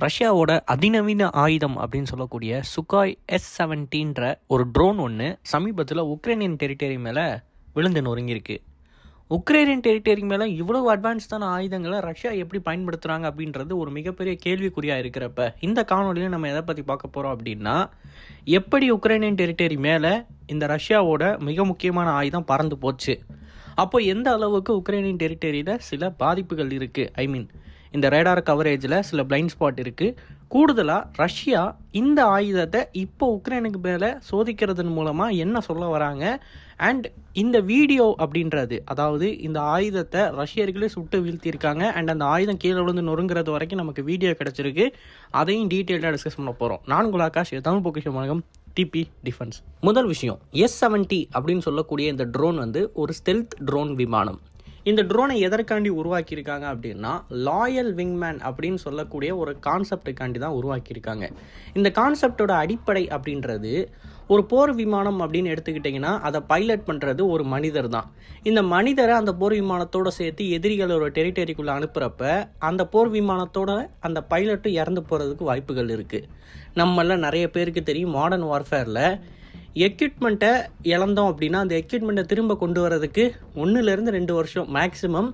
ரஷ்யாவோட அதிநவீன ஆயுதம் அப்படின்னு சொல்லக்கூடிய சுகாய் S-70ன்ற ஒரு ட்ரோன் ஒன்று சமீபத்தில் உக்ரைனியன் டெரிட்டரி மேலே விழுந்து நொறுங்கியிருக்கு. உக்ரைனியன் டெரிட்டரி மேலே இவ்வளவு அட்வான்ஸ்டான ஆயுதங்களை ரஷ்யா எப்படி பயன்படுத்துகிறாங்க அப்படின்றது ஒரு மிகப்பெரிய கேள்விக்குறியாக இருக்கிறப்ப இந்த காணொலியில் நம்ம எதை பற்றி பார்க்க போகிறோம் அப்படின்னா, எப்படி உக்ரைனியன் டெரிட்டரி மேலே இந்த ரஷ்யாவோட மிக முக்கியமான ஆயுதம் பறந்து போச்சு, அப்போ எந்த அளவுக்கு உக்ரைனியன் டெரிட்டரியில் சில பாதிப்புகள் இருக்குது, இந்த ரேடார் கவரேஜில் சில பிளைண்ட் ஸ்பாட் இருக்குது. கூடுதலாக ரஷ்யா இந்த ஆயுதத்தை இப்போ உக்ரைனுக்கு மேலே சோதிக்கிறதன் மூலமாக என்ன சொல்ல வராங்க, அண்ட் இந்த வீடியோ அப்படின்றது, அதாவது இந்த ஆயுதத்தை ரஷ்யர்களே சுட்டு வீழ்த்தியிருக்காங்க அண்ட் அந்த ஆயுதம் கீழே விழுந்து நொறுங்கிறது வரைக்கும் நமக்கு வீடியோ கிடச்சிருக்கு. அதையும் டீட்டெயிலாக டிஸ்கஸ் பண்ண போகிறோம். நான் உங்கள் ஆகாஷ், தமிழ் பொக்கிஷம் வணக்கம், டிபி டிஃபென்ஸ். முதல் விஷயம், S-70 அப்படின்னு சொல்லக்கூடிய இந்த ட்ரோன் ஒரு ஸ்டெல்த் ட்ரோன் விமானம். இந்த ட்ரோனை எதற்காண்டி உருவாக்கியிருக்காங்க அப்படின்னா, லாயல் விங்மேன் அப்படின்னு சொல்லக்கூடிய ஒரு கான்செப்டுக்காண்டி தான் உருவாக்கியிருக்காங்க. இந்த கான்செப்டோட அடிப்படை அப்படின்றது, ஒரு போர் விமானம் அப்படின்னு எடுத்துக்கிட்டிங்கன்னா அதை பைலட் பண்ணுறது ஒரு மனிதர் தான். இந்த மனிதரை அந்த போர் விமானத்தோடு சேர்த்து எதிரிகளோட டெரிட்டரிக்குள்ளே அனுப்புகிறப்ப அந்த போர் விமானத்தோட அந்த பைலட்டும் இறந்து போகிறதுக்கு வாய்ப்புகள் இருக்குது. நம்மள நிறைய பேருக்கு தெரியும், மாடர்ன் வார்ஃபேரில் எக்யூப்மெண்ட்டை இழந்தோம் அப்படின்னா அந்த எக்யூப்மெண்ட்டை திரும்ப கொண்டு வரதுக்கு 1-2 வருஷம் மேக்ஸிமம்,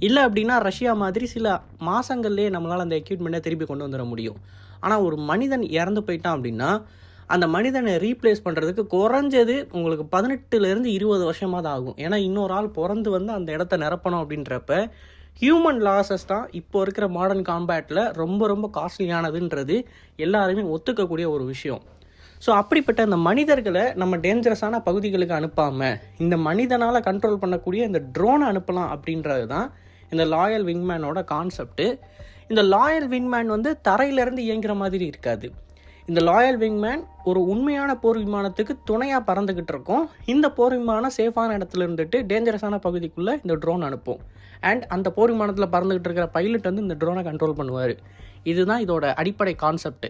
இல்லை அப்படின்னா ரஷ்யா மாதிரி சில மாதங்கள்லேயே நம்மளால் அந்த எக்யூப்மெண்ட்டை திருப்பி கொண்டு வந்துட முடியும். ஆனால் ஒரு மனிதன் இறந்து போயிட்டான் அப்படின்னா அந்த மனிதனை ரீப்ளேஸ் பண்ணுறதுக்கு குறைஞ்சது உங்களுக்கு 18-20 வருஷமாக தான் ஆகும். ஏன்னா இன்னொரு ஆள் பிறந்து அந்த இடத்த நிரப்பணும் அப்படின்றப்ப ஹியூமன் லாஸஸ் தான் இப்போ இருக்கிற மாடர்ன் காம்பேட்டில் ரொம்ப ரொம்ப காஸ்ட்லியானதுன்றது எல்லாருமே ஒத்துக்கக்கூடிய ஒரு விஷயம். ஸோ அப்படிப்பட்ட இந்த மனிதர்களை நம்ம டேஞ்சரஸான பகுதிகளுக்கு அனுப்பாமல் இந்த மனிதனால் கண்ட்ரோல் பண்ணக்கூடிய இந்த ட்ரோனை அனுப்பலாம் அப்படின்றது தான் இந்த லாயல் விங்மேனோட கான்செப்ட்டு. இந்த லாயல் விங்மேன் தரையிலேருந்து இயங்குற மாதிரி இருக்காது. இந்த லாயல் விங்மேன் ஒரு உண்மையான போர் விமானத்துக்கு துணையாக பறந்துக்கிட்டு இருக்கும். இந்த போர் விமானம் சேஃபான இடத்துல இருந்துட்டு டேஞ்சரஸான பகுதிக்குள்ளே இந்த ட்ரோன் அனுப்பும். அண்ட் அந்த போர் விமானத்தில் பறந்துக்கிட்டு இருக்கிற பைலட் இந்த ட்ரோனை கண்ட்ரோல் பண்ணுவார். இதுதான் இதோட அடிப்படை கான்செப்ட்.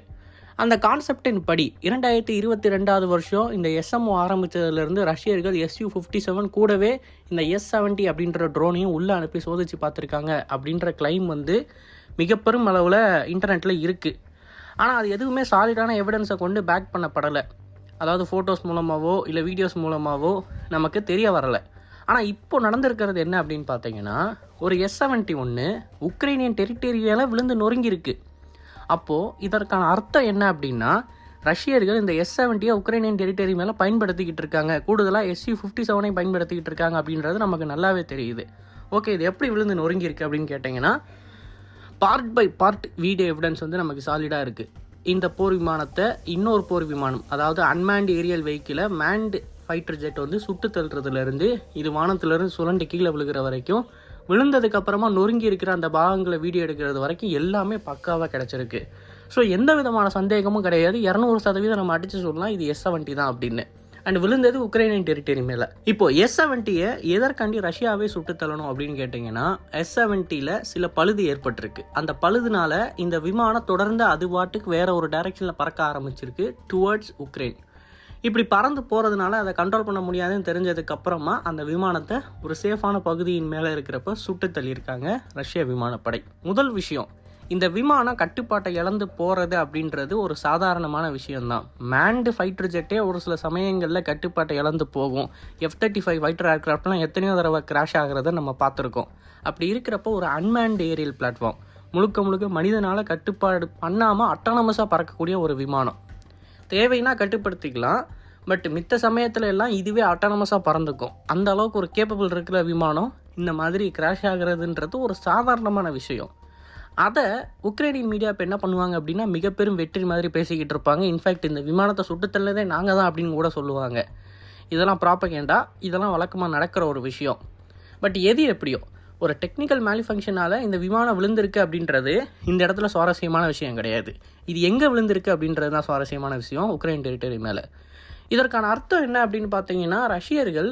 அந்த கான்செப்டின் படி 2022 வருஷம் இந்த SMO ஆரம்பித்ததுலேருந்து ரஷ்யர்கள் Su-57 கூடவே இந்த S-70 அப்படின்ற ட்ரோனையும் உள்ளே அனுப்பி சோதித்து பார்த்துருக்காங்க அப்படின்ற கிளைம் மிக பெரும் அளவில் இன்டர்நெட்டில் இருக்குது. ஆனால் அது எதுவுமே சாலிடான எவிடன்ஸை கொண்டு பேக் பண்ணப்படலை. அதாவது ஃபோட்டோஸ் மூலமாகவோ இல்லை வீடியோஸ் மூலமாகவோ நமக்கு தெரிய வரலை. ஆனால் இப்போ நடந்திருக்கிறது என்ன அப்படின்னு பார்த்தீங்கன்னா, ஒரு S-71 உக்ரைனியன் டெரிட்டரியால் விழுந்து நொறுங்கியிருக்கு. அப்போது இதற்கான அர்த்தம் என்ன அப்படின்னா, ரஷ்யர்கள் இந்த S-70 உக்ரைனியன் டெரிட்டரி மேலே பயன்படுத்திக்கிட்டு இருக்காங்க, கூடுதலாக Su-57 பயன்படுத்திக்கிட்டு இருக்காங்க அப்படின்றது நமக்கு நல்லாவே தெரியுது. ஓகே, இது எப்படி விழுந்து நொறுங்கியிருக்கு அப்படின்னு கேட்டிங்கன்னா, part by part video evidence நமக்கு சாலிடாக இருக்குது. இந்த போர் விமானத்தை இன்னொரு போர் விமானம், அதாவது அன்மேண்ட் ஏரியல் வெஹிக்கிளை மேண்ட் ஃபைட்டர் ஜெட் சுட்டு தள்ளுறதுலேருந்து இது வானத்திலேருந்து சுரண்டு கீழே விழுகிற வரைக்கும், விழுந்ததுக்கப்புறமா நொறுங்கி இருக்கிற அந்த பாகங்களை வீடியோ எடுக்கிறது வரைக்கும் எல்லாமே பக்காவாக கிடச்சிருக்கு. ஸோ எந்த விதமான சந்தேகமும் கிடையாது, 200% நம்ம அடித்து சொல்லலாம் இது S-70 தான் அப்படின்னு. அண்ட் விழுந்தது உக்ரைனியன் டெரிட்டரி மேலே. இப்போது S-70 எதற்காண்டி ரஷ்யாவே சுட்டு தள்ளணும் அப்படின்னு கேட்டிங்கன்னா, S-70 சில பழுது ஏற்பட்டிருக்கு. அந்த பழுதுனால இந்த விமானம் தொடர்ந்து அது பாட்டுக்கு வேற ஒரு டைரக்ஷனில் பறக்க ஆரம்பிச்சிருக்கு டுவர்ட்ஸ் உக்ரைன். இப்படி பறந்து போகிறதுனால அதை கண்ட்ரோல் பண்ண முடியாதுன்னு தெரிஞ்சதுக்கு அப்புறமா அந்த விமானத்தை ஒரு சேஃபான பகுதியின் மேலே இருக்கிறப்ப சுட்டு தள்ளியிருக்காங்க ரஷ்ய விமானப்படை. முதல் விஷயம், இந்த விமானம் கட்டுப்பாட்டை இழந்து போகிறது அப்படின்றது ஒரு சாதாரணமான விஷயம்தான். மேண்டு ஃபைட்டர் ஜெட்டே ஒரு சில சமயங்களில் கட்டுப்பாட்டை இழந்து போகும். F-35 ஃபைட்டர் ஏர்க்ராஃப்ட்லாம் எத்தனையோ தடவை கிராஷ் ஆகிறத நம்ம பார்த்துருக்கோம். அப்படி இருக்கிறப்போ ஒரு அன்மேண்ட் ஏரியல் பிளாட்ஃபார்ம், முழுக்க மனிதனால் கட்டுப்பாடு பண்ணாமல் அட்டானமஸாக பறக்கக்கூடிய ஒரு விமானம், தேவைன்னா கட்டுப்படுத்திக்கலாம். பட் மித்த சமயத்தில் எல்லாம் இதுவே அட்டானமஸாக பறந்துக்கும். அந்த அளவுக்கு ஒரு கேப்பபிள் இருக்கிற விமானம் இந்த மாதிரி கிராஷ் ஆகிறதுன்றது ஒரு சாதாரணமான விஷயம். அதை உக்ரைனியன் மீடியா இப்போ என்ன பண்ணுவாங்க அப்படின்னா, மிக பெரும் வெற்றி மாதிரி பேசிக்கிட்டு இருப்பாங்க. இன்ஃபேக்ட் இந்த விமானத்தை சுட்டுத்தள்ளதே நாங்கள் தான் அப்படின்னு கூட சொல்லுவாங்க. இதெல்லாம் ப்ராப்பகேண்டா, இதெல்லாம் வழக்கமாக நடக்கிற ஒரு விஷயம். பட் எது எப்படியோ ஒரு டெக்னிக்கல் மேலிஃபங்க்ஷனால் இந்த விமானம் விழுந்திருக்கு அப்படின்றது இந்த இடத்துல சுவாரஸ்யமான விஷயம் கிடையாது. இது எங்கே விழுந்திருக்கு அப்படின்றது தான் சுவாரஸ்யமான விஷயம் உக்ரைன் டெரிட்டரி மேலே. இதற்கான அர்த்தம் என்ன அப்படின்னு பார்த்தீங்கன்னா, ரஷ்யர்கள்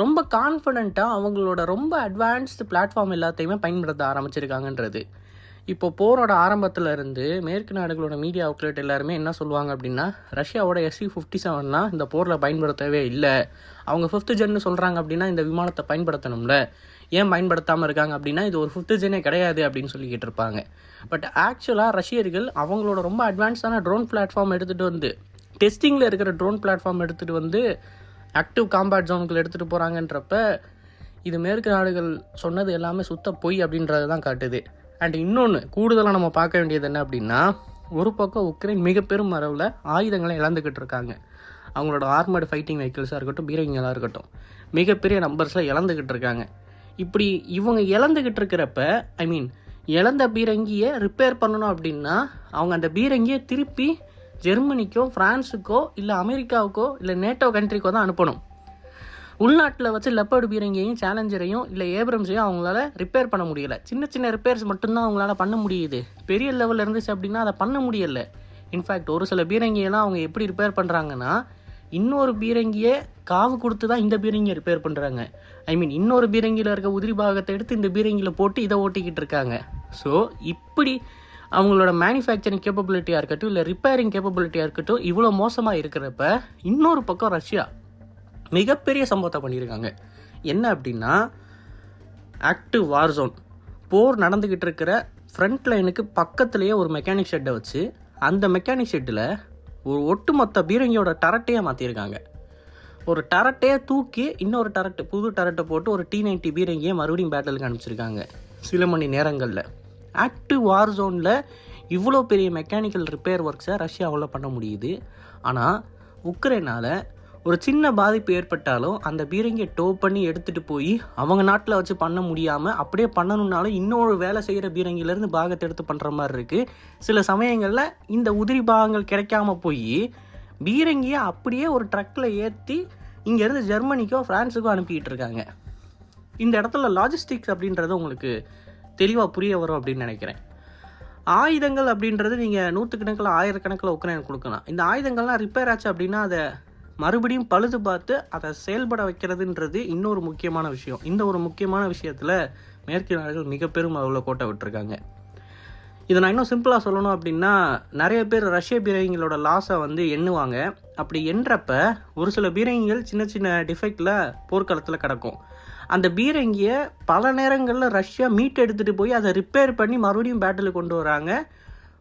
ரொம்ப கான்ஃபிடென்ட்டாக அவங்களோட ரொம்ப அட்வான்ஸ்டு பிளாட்ஃபார்ம் எல்லாத்தையுமே பயன்படுத்த ஆரம்பிச்சிருக்காங்கன்றது. இப்போ போரோட ஆரம்பத்தில் இருந்து மேற்கு நாடுகளோட மீடியா அவுட்லெட் எல்லாருமே என்ன சொல்லுவாங்க அப்படின்னா, ரஷ்யாவோட Su-57 இந்த போரில் பயன்படுத்தவே இல்லை, அவங்க 5th ஜென்னு சொல்கிறாங்க அப்படின்னா இந்த விமானத்தை பயன்படுத்தணும்ல, ஏன் பயன்படுத்தாமல் இருக்காங்க அப்படின்னா இது ஒரு 5th ஜெனே கிடையாது அப்படின்னு சொல்லிக்கிட்டு இருப்பாங்க. பட் ஆக்சுவலாக ரஷ்யர்கள் அவங்களோட ரொம்ப அட்வான்ஸான ட்ரோன் பிளாட்ஃபார்ம் எடுத்துகிட்டு வந்து டெஸ்டிங்கில் இருக்கிற ட்ரோன் பிளாட்ஃபார்ம் எடுத்துகிட்டு வந்து ஆக்டிவ் காம்பேட் ஜோனுக்குள்ள எடுத்துகிட்டு போகிறாங்கன்றப்ப இது மேற்கு நாடுகள் சொன்னது எல்லாமே சுத்த பொய் அப்படின்றத தான் காட்டுது. அண்ட் இன்னொன்று கூடுதலாக நம்ம பார்க்க வேண்டியது என்ன அப்படின்னா, ஒரு பக்கம் உக்ரைன் மிக பெரும் அளவில் ஆயுதங்களை இழந்துக்கிட்டு இருக்காங்க. அவங்களோட ஆர்மர்டு ஃபைட்டிங் வெஹிக்கிள்ஸாக இருக்கட்டும், பீரங்கிகளாக இருக்கட்டும், மிகப்பெரிய நம்பர்ஸில் இழந்துக்கிட்டு இருக்காங்க. இப்படி இவங்க இழந்துக்கிட்டு இருக்கிறப்ப இழந்த பீரங்கியை ரிப்பேர் பண்ணணும் அப்படின்னா அவங்க அந்த பீரங்கியை திருப்பி ஜெர்மனிக்கோ ஃப்ரான்ஸுக்கோ இல்லை அமெரிக்காவுக்கோ இல்லை நேட்டோ கண்ட்ரிக்கோ தான் அனுப்பணும். உள்நாட்டில் வச்சு லெப்பர்டு பீரங்கியையும் சேலஞ்சரையும் இல்லை ஏப்ரம்ஸையும் அவங்களால ரிப்பேர் பண்ண முடியலை. சின்ன சின்ன ரிப்பேர்ஸ் மட்டும்தான் அவங்களால பண்ண முடியுது. பெரிய லெவலில் இருந்துச்சு அப்படின்னா அதை பண்ண முடியலை. இன்ஃபேக்ட் ஒரு சில பீரங்கியெல்லாம் அவங்க எப்படி ரிப்பேர் பண்ணுறாங்கன்னா, இன்னொரு பீரங்கியை காவு கொடுத்து தான் இந்த பீரங்கியை ரிப்பேர் பண்ணுறாங்க. இன்னொரு பீரங்கியில் இருக்க உதிரி பாகத்தை எடுத்து இந்த பீரங்கியில் போட்டு இதை ஓட்டிக்கிட்டு இருக்காங்க. ஸோ இப்படி அவங்களோட மேனுஃபேக்சரிங் கேப்பபிலிட்டியாக இருக்கட்டும் இல்லை ரிப்பேரிங் கேப்பபிலிட்டியாக இருக்கட்டும் இவ்வளோ மோசமாக இருக்கிறப்ப, இன்னொரு பக்கம் ரஷ்யா மிகப்பெரிய சம்பவத்தை பண்ணியிருக்காங்க. என்ன அப்படின்னா, ஆக்டிவ் வார் ஜோன் போர் நடந்துக்கிட்டு இருக்கிற ஃப்ரண்ட் லைனுக்கு பக்கத்துலேயே ஒரு மெக்கானிக் ஷெட்டை வச்சு அந்த மெக்கானிக் ஷெட்டில் ஒரு ஒட்டுமொத்த பீரங்கியோட டரட்டையே மாற்றிருக்காங்க. ஒரு டரட்டையே தூக்கி இன்னொரு டரட்டு புது டரட்டை போட்டு ஒரு T-90 பீரங்கியை மறுபடியும் பேட்டலுக்கு அனுப்பிச்சிருக்காங்க சில மணி நேரங்களில். ஆக்டிவ் வார் ஜோனில் இவ்வளோ பெரிய மெக்கானிக்கல் ரிப்பேர் ஒர்க்ஸை ரஷ்யாவில் பண்ண முடியுது. ஆனால் உக்ரைனால் ஒரு சின்ன பாதிப்பு ஏற்பட்டாலும் அந்த பீரங்கியை டோ பண்ணி எடுத்துகிட்டு போய் அவங்க நாட்டில் வச்சு பண்ண முடியாமல் அப்படியே பண்ணணுன்னாலும் இன்னொரு வேலை செய்கிற பீரங்கிலேருந்து பாகத்தை எடுத்து பண்ணுற மாதிரி இருக்குது. சில சமயங்களில் இந்த உதிரி பாகங்கள் கிடைக்காம போய் பீரங்கியை அப்படியே ஒரு ட்ரக்கில் ஏற்றி இங்கேருந்து ஜெர்மனிக்கோ ஃப்ரான்ஸுக்கோ அனுப்பிக்கிட்டு இருக்காங்க. இந்த இடத்துல லாஜிஸ்டிக்ஸ் அப்படின்றது உங்களுக்கு தெளிவாக புரிய வரும் அப்படின்னு நினைக்கிறேன். ஆயுதங்கள் அப்படின்றது நீங்கள் 100கணக்கில் 1000கணக்கில் உக்ரைன் கொடுக்கலாம். இந்த ஆயுதங்கள்லாம் ரிப்பேர் ஆச்சு அப்படின்னா அதை மறுபடியும் பழுது பார்த்து அதை செயல்பட வைக்கிறதுன்றது இன்னொரு முக்கியமான விஷயம். இந்த ஒரு முக்கியமான விஷயத்தில் மேற்கு நாடுகள் மிக பெரும் அளவில் கோட்டை விட்டுருக்காங்க. இதை நான் இன்னும் சிம்பிளாக சொல்லணும் அப்படின்னா, நிறைய பேர் ரஷ்ய பீரங்கிகளோட லாஸை எண்ணுவாங்க. அப்படி எண்ணுறப்ப ஒரு சில பீரங்கிகள் சின்ன சின்ன டிஃபெக்டில் போர்க்களத்தில் கிடக்கும். அந்த பீரங்கியை பல நேரங்களில் ரஷ்யா மீட் எடுத்துகிட்டு போய் அதை ரிப்பேர் பண்ணி மறுபடியும் பேட்டிலுக்கு கொண்டு வராங்க.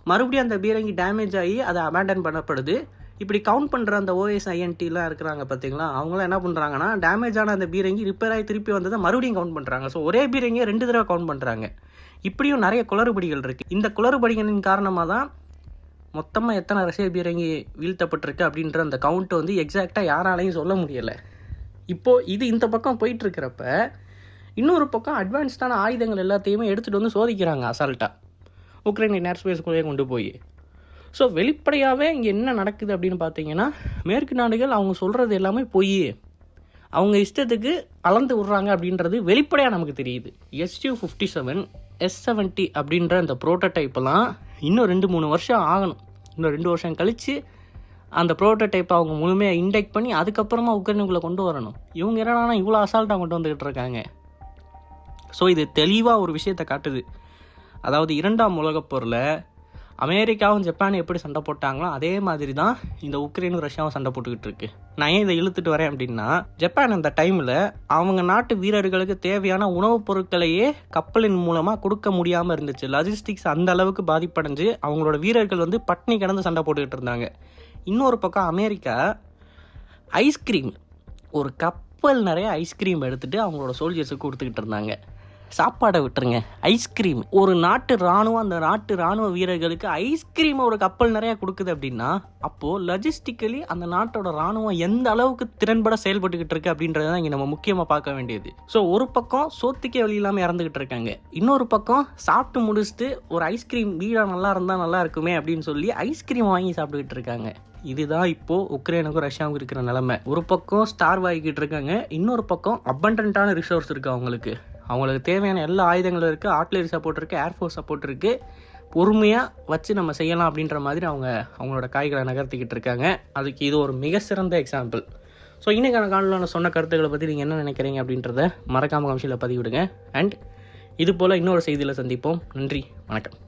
மறுபடியும் அந்த பீரங்கி டேமேஜ் ஆகி அதை அபேண்டன் பண்ணப்படுது. இப்படி கவுண்ட் பண்ணுற அந்த OSINTலாம் இருக்கிறாங்க பார்த்தீங்களா, அவங்களாம் என்ன பண்ணுறாங்கன்னா, டேமேஜ் ஆன அந்த பீரங்கி ரிப்பேர் ஆகி திருப்பி வந்ததை மறுபடியும் கவுண்ட் பண்ணுறாங்க. ஸோ ஒரே பீரங்கியை 2 தடவை கவுண்ட் பண்ணுறாங்க. இப்படியும் நிறைய குளறுபடிகள் இருக்குது. இந்த குளறுபடிகளின் காரணமாக தான் மொத்தமாக எத்தனை ரஷ்ய பீரங்கி வீழ்த்தப்பட்டிருக்கு அப்படின்ற அந்த கவுண்ட் எக்ஸாக்டாக யாராலையும் சொல்ல முடியலை. இப்போது இது இந்த பக்கம் போயிட்டுருக்கிறப்ப, இன்னொரு பக்கம் அட்வான்ஸ்டான ஆயுதங்கள் எல்லாத்தையுமே எடுத்துகிட்டு சோதிக்கிறாங்க அசால்ட்டாக உக்ரைன் ஏர் ஸ்பேஸ்க்குள்ளேயே கொண்டு போய். ஸோ வெளிப்படையாகவே இங்கே என்ன நடக்குது அப்படின்னு பார்த்தீங்கன்னா, மேற்கு நாடுகள் அவங்க சொல்கிறது எல்லாமே பொய், அவங்க இஷ்டத்துக்கு அளந்து விட்றாங்க அப்படின்றது வெளிப்படையாக நமக்கு தெரியுது. Su-57 S-70 அப்படின்ற அந்த ப்ரோட்டோடைப்பெல்லாம் இன்னும் 2-3 வருஷம் ஆகணும். இன்னும் 2 வருஷம் கழித்து அந்த ப்ரோட்டோடைப்பை அவங்க முழுமையாக இண்டெக்ட் பண்ணி அதுக்கப்புறமா உக்ரைனுக்குள்ளே கொண்டு வரணும். இவங்க என்னன்னா இவ்வளோ அசால்ட்டாக கொண்டு வந்துக்கிட்டு இருக்காங்க. ஸோ இது தெளிவாக ஒரு விஷயத்தை காட்டுது. அதாவது 2ஆம் உலகப் போரில் அமெரிக்காவும் ஜப்பானும் எப்படி சண்டை போட்டாங்களோ அதே மாதிரி தான் இந்த உக்ரைனும் ரஷ்யாவும் சண்டை போட்டுக்கிட்டு இருக்கு. நான் ஏன் இதை இழுத்துட்டு வரேன் அப்படின்னா, ஜப்பான் அந்த டைமில் அவங்க நாட்டு வீரர்களுக்கு தேவையான உணவுப் பொருட்களையே கப்பலின் மூலமாக கொடுக்க முடியாமல் இருந்துச்சு. லாஜிஸ்டிக்ஸ் அந்த அளவுக்கு பாதிப்படைஞ்சு அவங்களோட வீரர்கள் பட்னி கிடந்து சண்டை போட்டுக்கிட்டு இருந்தாங்க. இன்னொரு பக்கம் அமெரிக்கா ஐஸ்கிரீம், ஒரு கப்பல் நிறைய ஐஸ்கிரீம் எடுத்துகிட்டு அவங்களோட சோல்ஜர்ஸுக்கு கொடுத்துக்கிட்டு இருந்தாங்க. சாப்பாடை விட்டுருங்க, ஐஸ்கிரீம். ஒரு நாட்டு இராணுவம் அந்த நாட்டு இராணுவ வீரர்களுக்கு ஐஸ்கிரீம் ஒரு கப்பல் நிறையா கொடுக்குது அப்படின்னா, அப்போது லாஜிஸ்டிக்கலி அந்த நாட்டோட இராணுவம் எந்த அளவுக்கு திறன்பட செயல்பட்டுக்கிட்டு இருக்கு அப்படின்றத தான் இங்கே நம்ம முக்கியமாக பார்க்க வேண்டியது. ஸோ ஒரு பக்கம் சோத்துக்கே வழி இல்லாமல் இறந்துக்கிட்டு இருக்காங்க, இன்னொரு பக்கம் சாப்பிட்டு முடிச்சுட்டு ஒரு ஐஸ்கிரீம் வீடாக நல்லா இருந்தால் நல்லா இருக்குமே அப்படின்னு சொல்லி ஐஸ்கிரீம் வாங்கி சாப்பிட்டுக்கிட்டு இருக்காங்க. இதுதான் இப்போது உக்ரைனுக்கும் ரஷ்யாவுக்கும் இருக்கிற நிலைமை. ஒரு பக்கம் ஸ்டார் வாங்கிக்கிட்டு இருக்காங்க, இன்னொரு பக்கம் அபண்டன்ட்டான ரிசோர்ஸ் இருக்குது. அவங்களுக்கு தேவையான எல்லா ஆயுதங்களும் இருக்குது, ஆர்ட்லரி சப்போர்ட் இருக்குது, ஏர்ஃபோர்ஸ் சப்போர்ட் இருக்குது. பொறுமையாக வச்சு நம்ம செய்யலாம் அப்படின்ற மாதிரி அவங்களோட காய்களை நகர்த்திக்கிட்டு இருக்காங்க. அதுக்கு இது ஒரு மிக சிறந்த எக்ஸாம்பிள். ஸோ இன்னைக்கான காலையில் நான் சொன்ன கருத்துக்களை பற்றி நீங்கள் என்ன நினைக்கிறீங்க அப்படின்றத மறக்காமல் கமெண்ட்ஸில் பதிவிடுங்க. அண்ட் இது போல் இன்னொரு செய்தியில் சந்திப்போம். நன்றி, வணக்கம்.